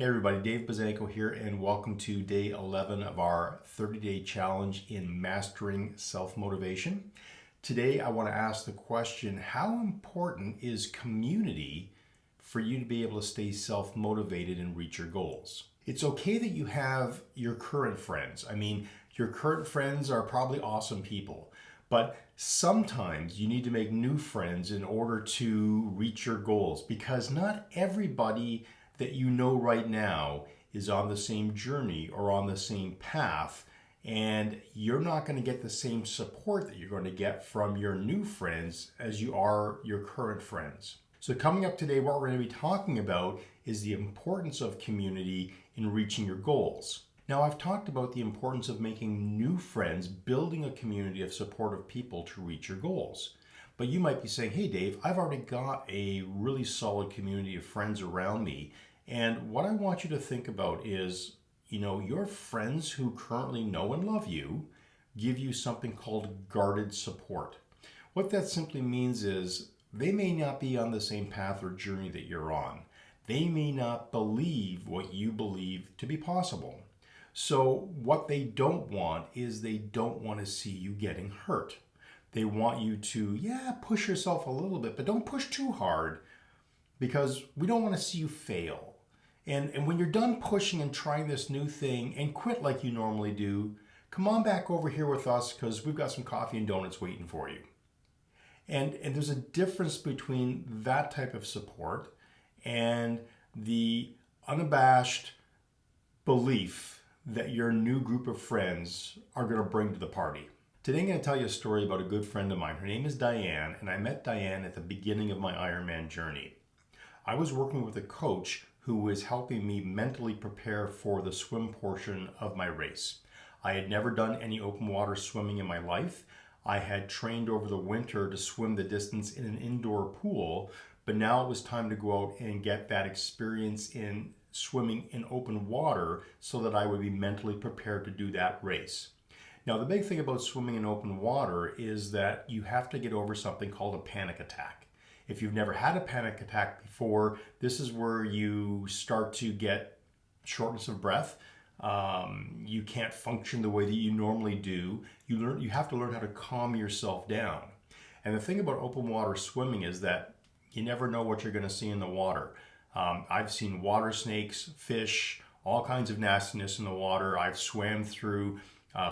Hey everybody, Dave Bazanko here, and welcome to day 11 of our 30-day challenge in mastering self-motivation. Today I want to ask the question, how important is community for you to be able to stay self-motivated and reach your goals? It's okay that you have your current friends. Your current friends are probably awesome people, but sometimes you need to make new friends in order to reach your goals, because not everybody that you know right now is on the same journey or on the same path, and you're not going to get the same support that you're going to get from your new friends as you are your current friends. So coming up today, what we're going to be talking about is the importance of community in reaching your goals. Now, I've talked about the importance of making new friends, building a community of supportive people to reach your goals. But you might be saying, hey Dave, I've already got a really solid community of friends around me. And what I want you to think about is, your friends who currently know and love you give you something called guarded support. What that simply means is they may not be on the same path or journey that you're on. They may not believe what you believe to be possible. So what they don't want is they don't want to see you getting hurt. They want you to, push yourself a little bit, but don't push too hard, because we don't want to see you fail. And when you're done pushing and trying this new thing and quit like you normally do, come on back over here with us, because we've got some coffee and donuts waiting for you. And there's a difference between that type of support and the unabashed belief that your new group of friends are going to bring to the party. Today I'm going to tell you a story about a good friend of mine. Her name is Diane, and I met Diane at the beginning of my Ironman journey. I was working with a coach who was helping me mentally prepare for the swim portion of my race. I had never done any open water swimming in my life. I had trained over the winter to swim the distance in an indoor pool, but now it was time to go out and get that experience in swimming in open water so that I would be mentally prepared to do that race. Now, the big thing about swimming in open water is that you have to get over something called a panic attack. If you've never had a panic attack before, this is where you start to get shortness of breath. You can't function the way that you normally do. You have to learn how to calm yourself down. And the thing about open water swimming is that you never know what you're going to see in the water. I've seen water snakes, fish, all kinds of nastiness in the water. I've swam through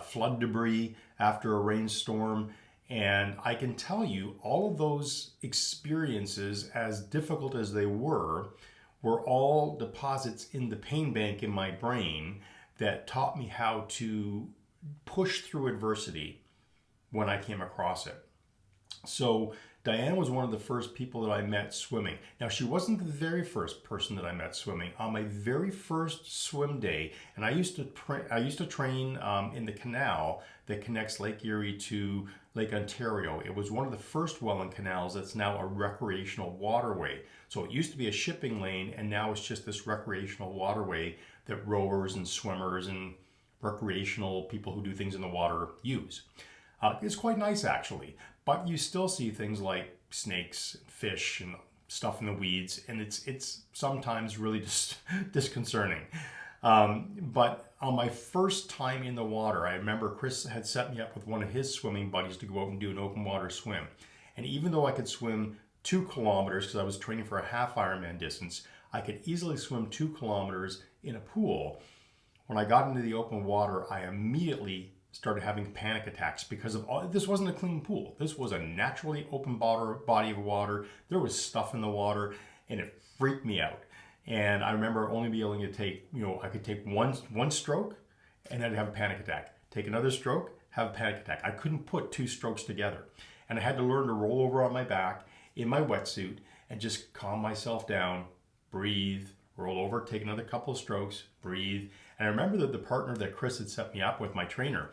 flood debris after a rainstorm. And I can tell you, all of those experiences, as difficult as they were all deposits in the pain bank in my brain that taught me how to push through adversity when I came across it. So Diane was one of the first people that I met swimming. Now, she wasn't the very first person that I met swimming. On my very first swim day, and I used to train in the canal that connects Lake Erie to Lake Ontario. It was one of the first Welland canals that's now a recreational waterway. So it used to be a shipping lane, and now it's just this recreational waterway that rowers and swimmers and recreational people who do things in the water use. It's quite nice, actually, but you still see things like snakes, fish, and stuff in the weeds, and it's sometimes really just disconcerting. But on my first time in the water, I remember Chris had set me up with one of his swimming buddies to go out and do an open water swim. And even though I could swim 2 kilometers, because I was training for a half Ironman distance, I could easily swim 2 kilometers in a pool. When I got into the open water, I immediately started having panic attacks, because this wasn't a clean pool. This was a naturally open body of water. There was stuff in the water, and it freaked me out. And I remember only being able to take, I could take one stroke and I'd have a panic attack. Take another stroke, have a panic attack. I couldn't put 2 strokes together. And I had to learn to roll over on my back in my wetsuit and just calm myself down, breathe, roll over, take another couple of strokes, breathe. And I remember that the partner that Chris had set me up with, my trainer,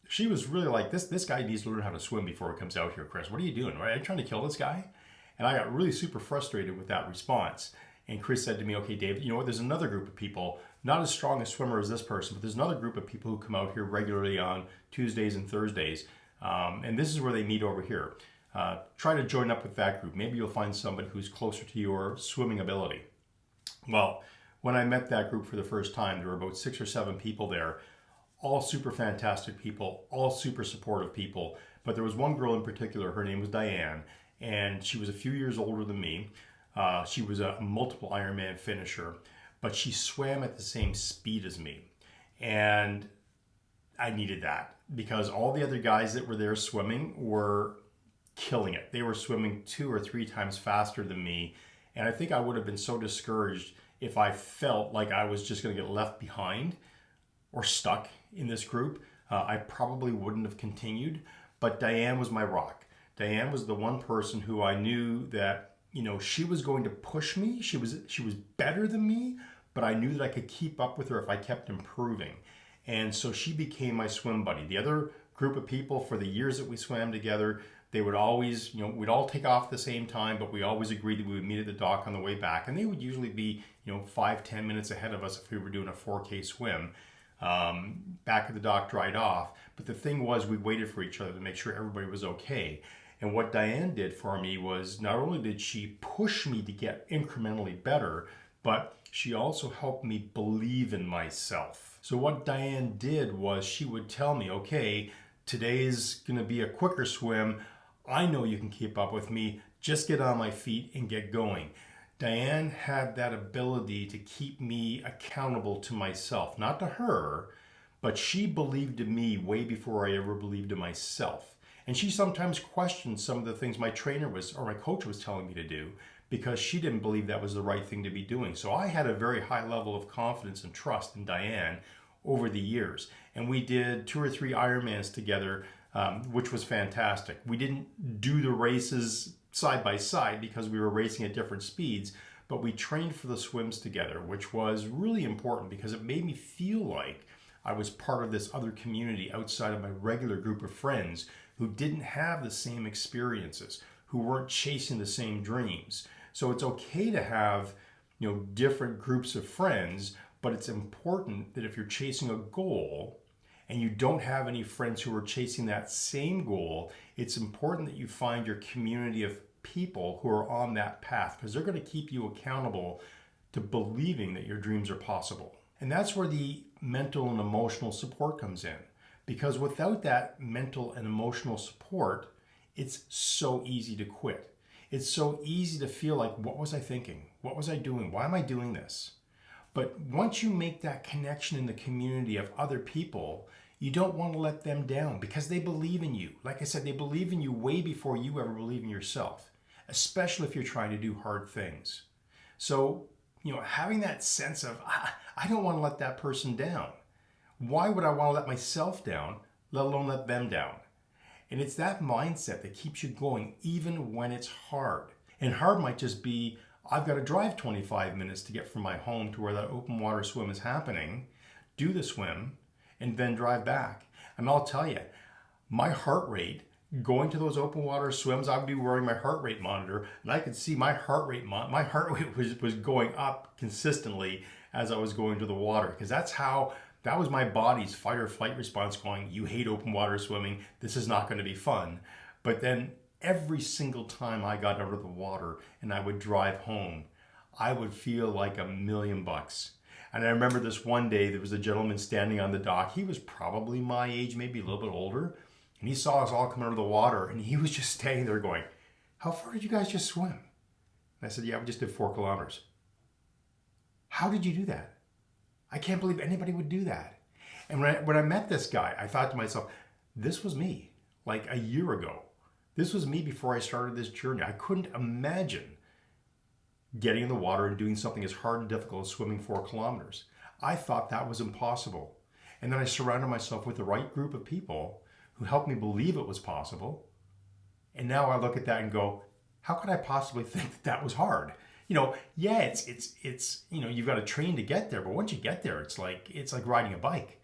she was really like, this guy needs to learn how to swim before he comes out here, Chris. What are you doing? Are you trying to kill this guy? And I got really super frustrated with that response. And Chris said to me, okay, Dave, you know what? There's another group of people, not as strong a swimmer as this person, but there's another group of people who come out here regularly on Tuesdays and Thursdays. And this is where they meet over here. Try to join up with that group. Maybe you'll find somebody who's closer to your swimming ability. Well, When I met that group for the first time, there were about 6 or 7 people there, all super fantastic people, all super supportive people. But there was one girl in particular, her name was Diane, and she was a few years older than me. She was a multiple Ironman finisher, but she swam at the same speed as me. And I needed that because all the other guys that were there swimming were killing it. They were swimming 2 or 3 times faster than me. And I think I would have been so discouraged if I felt like I was just going to get left behind or stuck in this group. I probably wouldn't have continued. But Diane was my rock. Diane was the one person who I knew that, she was going to push me. She was better than me, but I knew that I could keep up with her if I kept improving. And so she became my swim buddy. The other group of people, for the years that we swam together, they would always, we'd all take off at the same time, but we always agreed that we would meet at the dock on the way back. And they would usually be, 5-10 minutes ahead of us if we were doing a 4K swim. Back at the dock, dried off. But the thing was, we waited for each other to make sure everybody was okay. And what Diane did for me was not only did she push me to get incrementally better, but she also helped me believe in myself. So what Diane did was she would tell me, okay, today's going to be a quicker swim. I know you can keep up with me. Just get on my feet and get going. Diane had that ability to keep me accountable to myself, not to her, but she believed in me way before I ever believed in myself. And she sometimes questioned some of the things my trainer or my coach was telling me to do because she didn't believe that was the right thing to be doing. So I had a very high level of confidence and trust in Diane over the years. And we did 2 or 3 Ironmans together, which was fantastic. We didn't do the races side by side because we were racing at different speeds, but we trained for the swims together, which was really important because it made me feel like I was part of this other community outside of my regular group of friends who didn't have the same experiences, who weren't chasing the same dreams. So it's okay to have, different groups of friends, but it's important that if you're chasing a goal and you don't have any friends who are chasing that same goal, it's important that you find your community of people who are on that path because they're going to keep you accountable to believing that your dreams are possible. And that's where the mental and emotional support comes in. Because without that mental and emotional support, it's so easy to quit. It's so easy to feel like, what was I thinking? What was I doing? Why am I doing this? But once you make that connection in the community of other people, you don't want to let them down because they believe in you. Like I said, they believe in you way before you ever believe in yourself, especially if you're trying to do hard things. So, having that sense of, I don't want to let that person down. Why would I want to let myself down, let alone let them down? And it's that mindset that keeps you going even when it's hard. And hard might just be, I've got to drive 25 minutes to get from my home to where that open water swim is happening, do the swim, and then drive back. And I'll tell you, my heart rate going to those open water swims, I would be wearing my heart rate monitor, and I could see my heart rate was going up consistently as I was going to the water, because that was my body's fight or flight response going, you hate open water swimming, this is not going to be fun. But then every single time I got out of the water and I would drive home, I would feel like $1,000,000. And I remember this one day, there was a gentleman standing on the dock. He was probably my age, maybe a little bit older. And he saw us all come out of the water and he was just standing there going, how far did you guys just swim? And I said, yeah, we just did 4 kilometers. How did you do that? I can't believe anybody would do that. And when I met this guy, I thought to myself, this was me like a year ago. This was me before I started this journey. I couldn't imagine getting in the water and doing something as hard and difficult as swimming 4 kilometers. I thought that was impossible. And then I surrounded myself with the right group of people who helped me believe it was possible. And now I look at that and go, how could I possibly think that was hard? Yeah, it's you've got to train to get there, but once you get there, it's like riding a bike.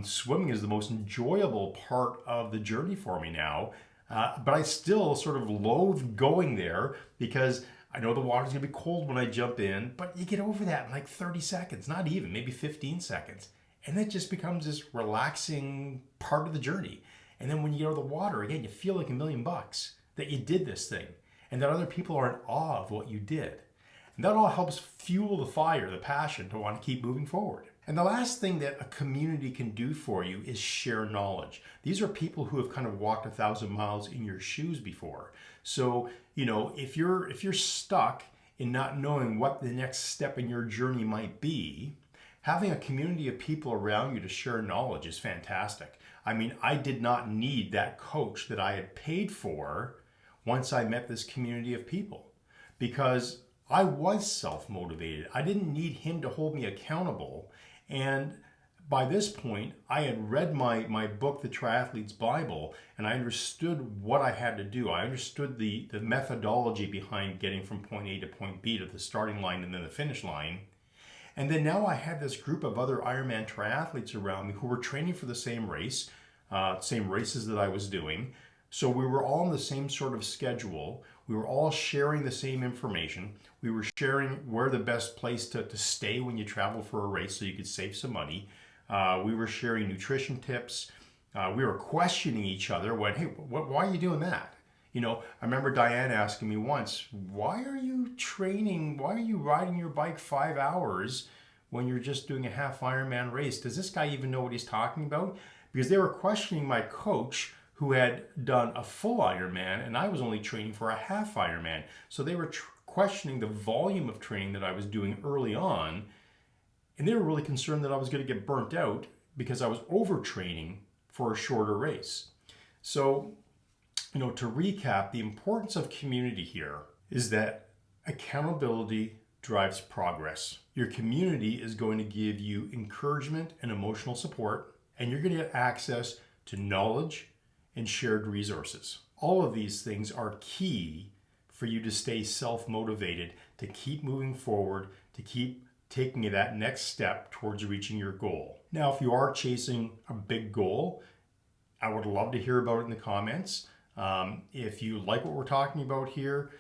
Swimming is the most enjoyable part of the journey for me now, but I still sort of loathe going there because I know the water's gonna be cold when I jump in, but you get over that in like 30 seconds, not even, maybe 15 seconds, and it just becomes this relaxing part of the journey. And then when you get out of the water, again, you feel like $1,000,000 that you did this thing, and that other people are in awe of what you did. And that all helps fuel the fire, the passion to want to keep moving forward. And the last thing that a community can do for you is share knowledge. These are people who have kind of walked 1,000 miles in your shoes before. So, if you're stuck in not knowing what the next step in your journey might be, having a community of people around you to share knowledge is fantastic. I mean, I did not need that coach that I had paid for once I met this community of people, because I was self-motivated. I didn't need him to hold me accountable. And by this point, I had read my book, The Triathlete's Bible, and I understood what I had to do. I understood the methodology behind getting from point A to point B to the starting line and then the finish line. And then now I had this group of other Ironman triathletes around me who were training for the same race, same races that I was doing. So we were all on the same sort of schedule. We were all sharing the same information. We were sharing where the best place to stay when you travel for a race so you could save some money. We were sharing nutrition tips. We were questioning each other when, hey, why are you doing that? I remember Diane asking me once, why are you training? Why are you riding your bike 5 hours when you're just doing a half Ironman race? Does this guy even know what he's talking about? Because they were questioning my coach who had done a full Ironman, and I was only training for a half Ironman. So they were questioning the volume of training that I was doing early on, and they were really concerned that I was going to get burnt out because I was overtraining for a shorter race. So, to recap, the importance of community here is that accountability drives progress. Your community is going to give you encouragement and emotional support, and you're going to get access to knowledge and shared resources. All of these things are key for you to stay self-motivated, to keep moving forward, to keep taking that next step towards reaching your goal. Now, if you are chasing a big goal, I would love to hear about it in the comments. If you like what we're talking about here,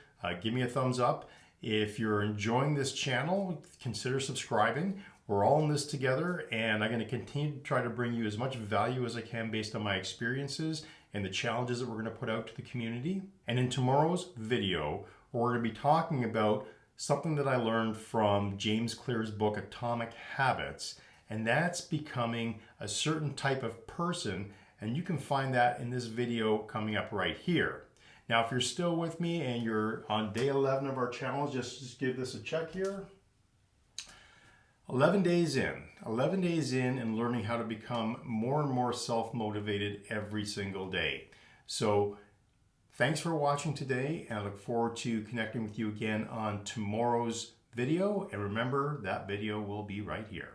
give me a thumbs up. If you're enjoying this channel, consider subscribing. We're all in this together, and I'm going to continue to try to bring you as much value as I can based on my experiences and the challenges that we're going to put out to the community. And in tomorrow's video, we're going to be talking about something that I learned from James Clear's book, Atomic Habits, and that's becoming a certain type of person, and you can find that in this video coming up right here. Now, if you're still with me and you're on day 11 of our challenge, just give this a check here. 11 days in and learning how to become more and more self-motivated every single day. So thanks for watching today, and I look forward to connecting with you again on tomorrow's video. And remember, that video will be right here.